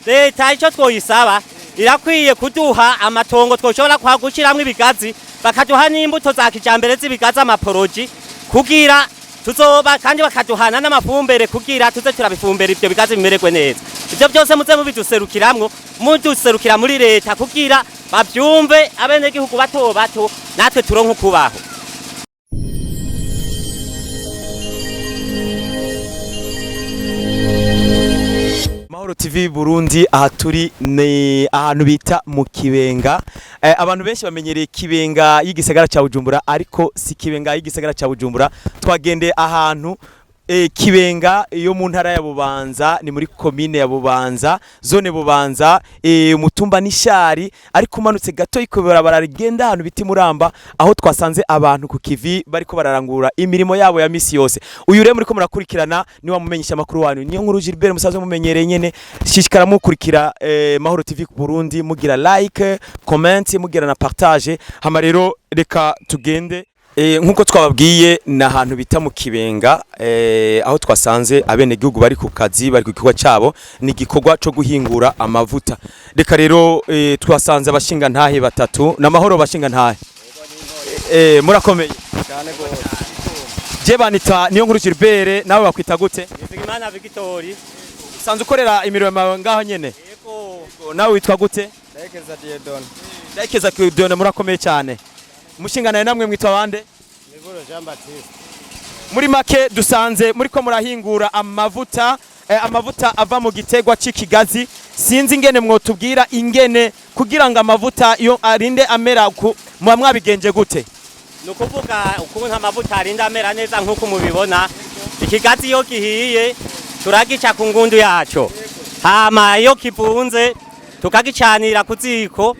leta ico twoyisaba irakwiye kuduha amatongo twoshobora kwagushiramwe ibigazi bakaduha n'imbuto za kijambere z'ibigazi amaporoji kugira tuzoba kandi bakaduhana n'amafumbere kugira tuze turabifumbera ivyo bigazi bimererwe neza. Ivyo byose muze mubiduserukiramwo muduserukira muri leta kugira bavyumve abene gihugu bato bato natwe turonke kubaho. Mahoro TV Burundi aha turi ni ahantu bita mu Kibenga. Abantu benshi bamenyereye Kibenga y'igisagara ca Bujumbura ariko si Kibenga y'igisagara ca Bujumbura. Twagende ahantu Kibenga yo mu ntara ya Bubanza ni muri commune ya Bubanza zone Bubanza umutumba n'ishari ariko umanutse gato ikobera baragenda ahantu biti Muramba aho twasanze abantu ku kivi bariko bararangura imirimo yabo ya misi yose. Uyu rero muri ko murakurikirana ni wamumenyesha makuru wanyu niyo nkuru Gilbert musaze mumenyereye nyene shishikara mukurikira Mahoro TV Burundi mugira like comment mugira na partage hama rero reka tugende nkuko twababwiye na hantu bita mu Kibenga aho twasanze abene gihugu bari ku kazi bari ku kigo cyabo ni gikorwa cyo guhingura amavuta. Reka rero twasanze abashinga ntahe batatu na Mahoro bashinga ntahe murakomeye cyane gose. Je banita niyo nkuru Gilbert nawe bakwita gute? Imana Victory. Sanze ukorera imirimo ngaho nyene. Yego. Nawe witwa gute? Ndekeza Diedone. Ndekeza Diedone murakomeye cyane. Mushingana namwe mwitwa bande? Miburo Jean Baptiste. Muri make dusanze muri ko murahingura amavuta ava mu gitegwa c'ikigazi sinzi ingene mwotubwira ingene kugira ngo amavuta yo arinde amera ku mwabigenje gute? Nukuvuga ukuntu amavuta arinda amera neza nkuko mubibona ikigazi yo gihiye turagica ku ngundu yaco hama yo kivunze tukagicanira kuziko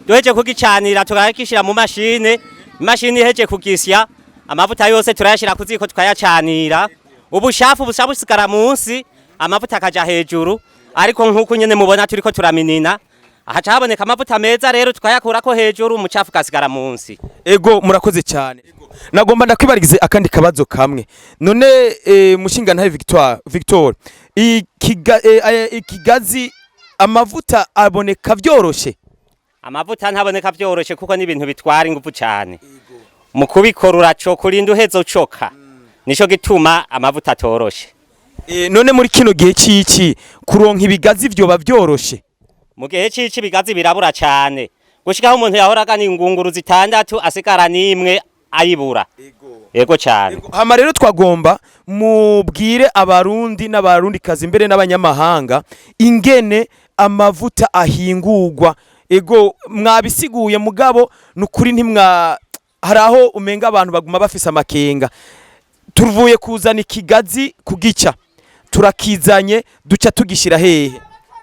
duheje kugicanira tukagishira mu mashine imashini iheje kugisya amavuta yose turayashira kuziko tukayacanira ubushafu busigara munsi amavuta akaja hejuru ariko nkuko nyene mubona turiko turaminina ahaca haboneka amavuta meza rero tukayakurako hejuru umucafu kasigara munsi. Ego murakoze cyane. Nagomba ndakwibarigize akandi kabazo kamwe none mushinga ntahe Victor ikigazi amavuta aboneka vyoroshe? Amavuta ntaboneka vyoroshe kuko ni ibintu bitwara ingufu cyane mu kubikora uraco kurinda uhezo coka nico gituma amavuta atoroshe. None muri kino gihe ciki kuronka ibigazi vyo bavyoroshe? Mu gihe ciki bigazi birabura cyane gushikaho umuntu yahoraga ni ingunguru zitandatu asigara nimwe ayibura. Yego cyane. Hama rero twagomba mubwire abarundi n'abarundi kazi imbere n'abanyamahanga ingene amavuta ahingurwa. Ego mwabisiguye mugabo nukuri ntimwa haraho umenga abantu baguma bafise amakenga. Turuvuye kuzana ikigazi kugica turakizanye duca tugishira hehe?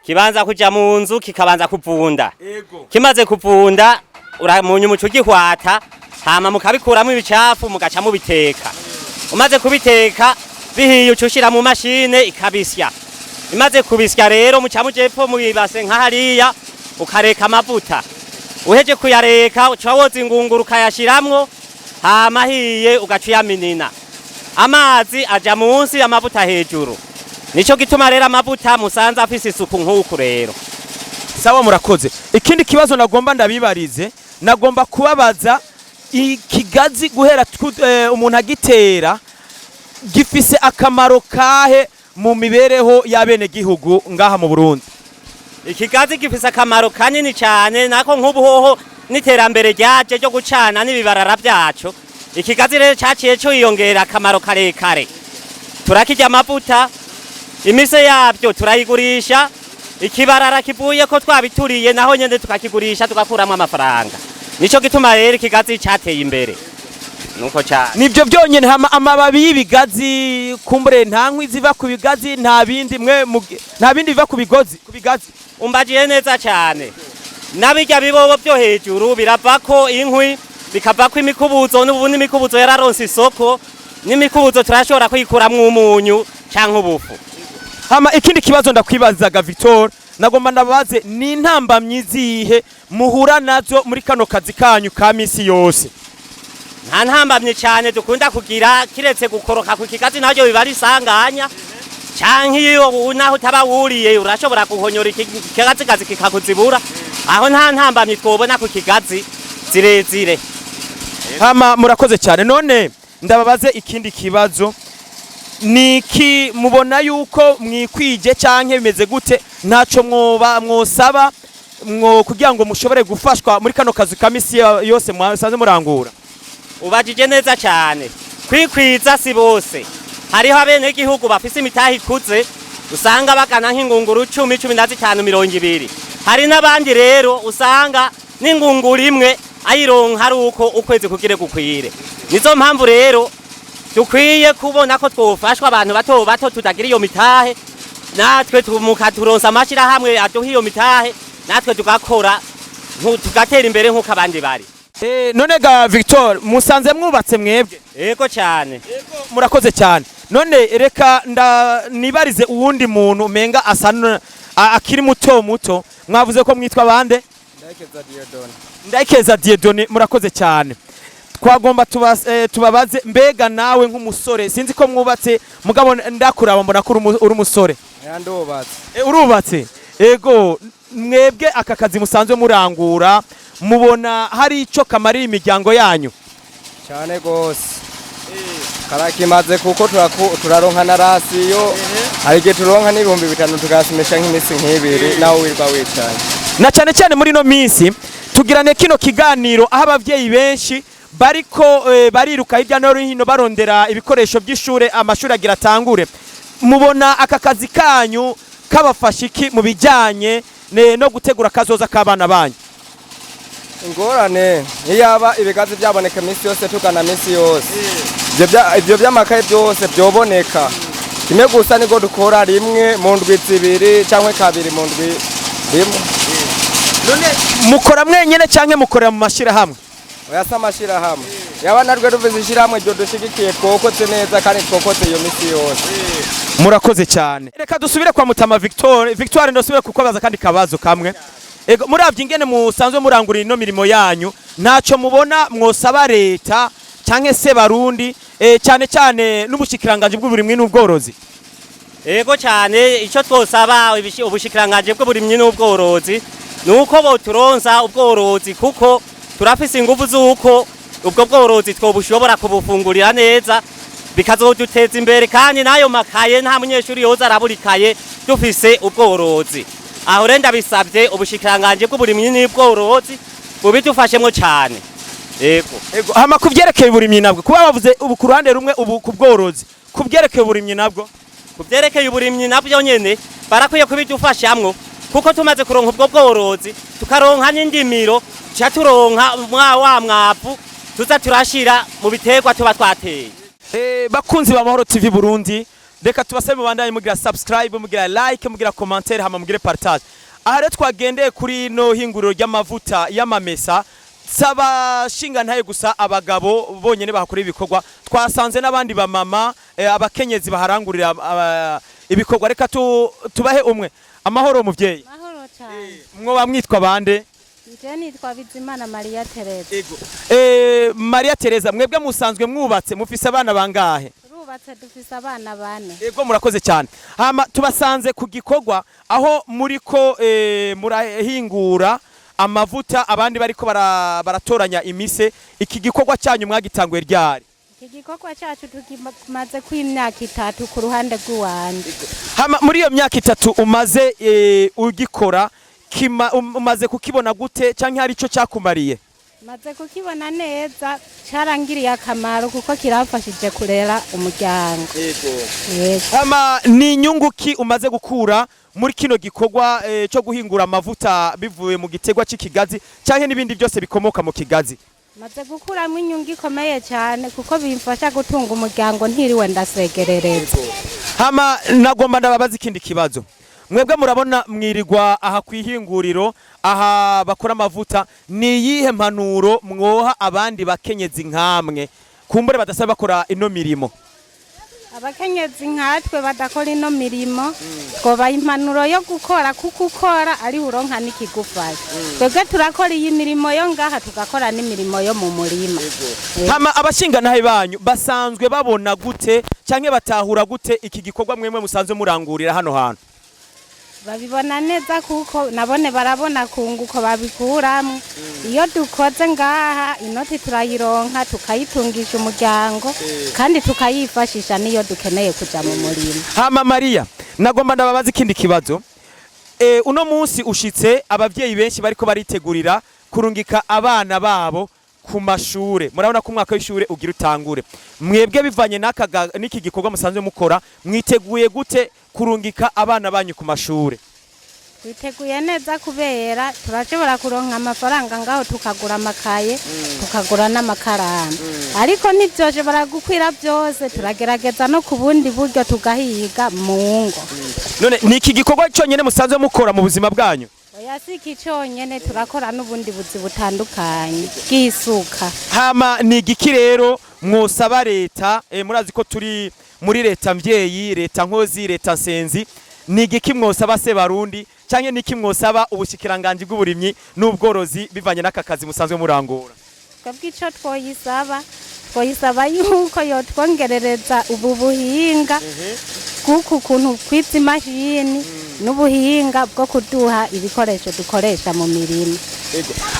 Kibanza kuja mu nzu kikabanza kuvunda. Kimaze kuvunda uramunyu muco gihwata hama mukabikuramo ibicafu mugaca mubiteka. Umaze kubiteka bihiye ucushira mu mashine ikabisya. Imaze kubisya rero muca mujepfo mubibase nka hariya ukareka amavuta uheje kuyareka ucawoza ingunguru kayashiramwo hama hiye ugacuyaminina amazi aja munsi amavuta hejuru nico gituma rero amavuta musanze afise isuku nk'uku rero. Sawa murakoze. Ikindi kibazo nagomba ndabibarize nagomba kubabaza ikigazi guhera umuntu agitera gifise akamaro kahe mu mibereho y'abene gihugu ngaha mu Burundi? Ikigazi gifise akamaro kanini cyane nako nk'ubuhoho niterambere ryaje ryo gucana n'ibibarara byaco ikigazi rero cyaciye cyo yiyongera akamaro karekare turakijya amavuta imise yabyo turayigurisha ikibarara kivuye ko twabituriye naho nyende tukakigurisha tugakuramo amafaranga nico gituma rero ikigazi cyateye imbere nuko cyane. Nivyo byonyene amababi y'ibigazi kumbure ntankwi ziva ku bigazi nta bindi biva ku bigazi umbajiye neza cyane nabijya bibobo byo hejuru biravako inkwi bikavako imikubuzo n'ubundi imikubuzo yararonse isoko n'imikubuzo turashobora kuyikuramwo umunyu canke ubufu. Hama ikindi kibazo ndakwibazaga Victor nagomba ndabaze ni ntambamyi zihe muhura nazo muri kano kazi kanyu ka misi yose? Nta ntambamye cyane dukunda kugira kiretse gukoroka ku kigazi nacyo bibari sanganya canke iyo naho utabawuriye urashobora guhonyora ikigazi kikakuzibura aho nta ntambamye twobona ku kigazi zirezire. Hama murakoze cyane. None ndababaze ikindi kibazo, niki mubona yuko mwikwije canke bimeze gute, ntaco mwosaba kugira ngo mushobore gufashwa muri kano kazi kamisi yose mwasanze murangura? Ubajije neza cyane, kwikwiza si bose. Hariho abene gihugu bafise imitahi ikuze usanga bagana nk'ingunguru 10, 15, 20. Hari n'abandi rero usanga n'ingunguru imwe ayironka ari uko ukwezi kugire gukwire. Nizo mpamvu rero dukwiye kubona ko twofashwa abantu bato bato tutagira iyo mitahe, natwe tumuka-turonsa amashira hamwe aduha iyo mitahe, natwe tugakora tugatera imbere nk'uko abandi bari. None ga Victor, musanze mwubatse mwebwe? Yego cyane. Yego murakoze cyane. None reka nibarize uwundi muntu menga asa akiri muto, mwavuze ko mwitwa bande? Ndayikeza Dieudonné. Murakoze cyane. Twagomba tubabaze, mbega nawe nk'umusore, sinzi ko mwubatse mugabo ndakuraba mbona ko uri umusore. Ndubatse. Urubatse? Ego, mwebwe aka kazi musanzwe murangura mubona hari ico kamarira imiryango yanyu? Cyane gose. Karakimaze kuko turaronka na rasiyo, hari igihe turonka n'ibihumbi 5 tugasimesha nk'imisi nk'ibiri nawe wirwa wicaye. Na cyane cyane muri no minsi tugirane kino kiganiro aho abavyeyi benshi bariko bariruka hirya no hino barondera ibikoresho by'ishure, amashuri agira atangure. Mubona aka kazi kanyu kabafasha iki mu bijyanye no gutegura kazoza k'abana banyu? Ingorane iyaba ibigazi byaboneka minsi yose tugana minsi yose, ibyo by'amakaye byose byoboneka, kimwe gusa niko dukora rimwe mu ndwi 2 cyangwa 2 mu ndwi rimwe. None mukora mwenyene cyangwa mukorera mu mashira hamwe? Oyasa amashira hamwe, yaba narwe ruvizishira hamwe byo dushigikiye twokotse neza kandi twokotse iyo minsi yose. Murakoze cyane. Reka dusubire kwa Mutama Victoire ndosubire kukobaza kandi kabazo kamwe. Ego muravye ingene musanzwe murangurira ino mirimo yanyu, ntaco mubona mwosaba leta canke se barundi cyane cyane n'ubushikiranganje bw'uburimwi n'ubworozi? Ego cyane, ico twosaba ubushikiranganje bw'uburimwi n'ubworozi nuko boturonsa ubworozi, kuko turafise ingufu z'uko ubwo bworozi twobushobora kubufungurira neza bikazoduteza imbere, kandi nayo makaye nta munyeshuri yoza araburikaye dufise ubworozi. Aho renda bisabye ubushikiranganje bw'uburimyi n'ubworozi bubidufashemwo cyane. Ego hama kuvyerekeye uburimyi nabwo kuba bavuze ubu ku ruhande rumwe ubu ku bworozi, kuvyerekeye uburimyi nabwo? Kuvyerekeye uburimyi nabyo nyene barakwiye kubidufashamwo, kuko tumaze kuronka ubwo bworozi tukaronka n'indimiro cha turonka wa mwavu tuza turashira mu biterwa tuba twateye. Bakunzi ba Mahoro TV Burundi, reka tubasabe mubandanye mugira subscribe, mugira like, mugira commentaire, hama mugire partage. Aha rero twagendeye kuri no hinguriro ry'amavuta y'amamesa, saba shinga ntaye gusa abagabo bonyene bahakora ibikorwa, twasanze n'abandi ba mama abakenyezi baharangurira ibikorwa. Reka tubahe umwe. Amahoro muvyeyi. Mahoro cyane. Mwoba mwitwa bande? Je nitwa Bizimana Maria Teresa. Ego. Maria Teresa, mwebwe musanzwe mwubatse mufise abana bangahe? Turubatse dufise abana 4. Ego murakoze cyane. Hama tubasanze ku gikorwa aho muriko murahingura amavuta, abandi bariko baratoranya imise. Iki gikorwa cyanyu mwagitanguye ryari? Iki gikorwa cyacu tukimaze ku imyaka 3 ku ruhande rw'uwandi. Hama muri iyo myaka 3 umaze ugikora, umaze kukibona gute canke hari ico cyakumariye? Maze kukibona neza, carangiriye akamaro kuko kirafashije kurera umuryango. Yego. Hama ni inyungu ki umaze gukura muri kino gikorwa cyo guhingura amavuta bivuye mu gitegwa cy'ikigazi canke n'ibindi byose bikomoka mu kigazi? Maze gukuramo inyungu ikomeye cyane kuko bimfasha gutunga umuryango ntiriwe ndasegerereza. Hama nagomba ndababaza ikindi kibazo. Mwebwe murabona mwirigwa aha kwihinguriro, aha bakora amavuta, ni yihe mpanuro mwoha abandi bakenyezi nkamwe kumbure badasaba bakora ino mirimo? abakenyezi nkatwe badakora ino mirimo twobaha impanuro yo gukora kuko ukora ari uronka n'ikigufasha twebwe turakora iyi mirimo yo ngaha tugakora n'imirimo yo mu murima. hama abashinganahe banyu basanzwe babona gute canke batahura gute iki gikorwa mwemwe musanzwe murangurira hano hantu? Babibona neza kuko nabone barabona kunguko babikuramwe iyo dukoze ngaha inoti turayironka tukayitungisha umuryango kandi tukayifashisha niyo dukeneye kuja mu murima. Hama Maria nagomba ndababaza ikindi kibazo uno munsi ushitse abavyeyi benshi bariko baritegurira kurungika abana babo ku mashure murabona ko umwaka w'ishure ugira utangure mwebwe bivanye n'iki gikorwa musanzwe mukora mwiteguye gute kurungika abana banyu ku mashure? Twiteguye neza kubera turashobora kuronka amafaranga ngaho tukagura amakaye tukagura n'amakaramu ariko ntivyoshobora gukwira byose turagerageza no ku bundi buryo tugahiga mu ngo. None ni iki gikorwa cyonyene musanzwe mukora mu buzima bwanyu? Oya si iki cyonyene turakora n'ubundi buzi butandukanye bw'isuka. Hama ni igiki rero mwosaba leta murazi ko turi muri leta mvyeyi leta nkozi leta nsenzi ni igiki mwosaba se barundi canke niki mwosaba ubushikiranganje bw'uburimyi n'ubworozi bivanye n'aka kazi musanzwe murangura? Twebwe twoyisaba yuko yotwongerereza ubu buhinga kuko ukuntu kwitsa imashini n'ubuhinga bwo kuduha ibikoresho dukoresha mu mirimo.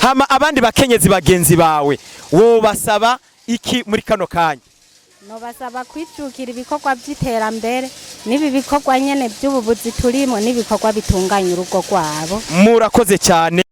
Hama abandi bakenyezi bagenzi bawe wo basaba iki muri kano kanya? No basaba kwicukira ibikorwa by'iterambere nibi bikorwa nyene by'ububuzi turimo n'ibikorwa bitunganya urugo rwabo. Murakoze cyane.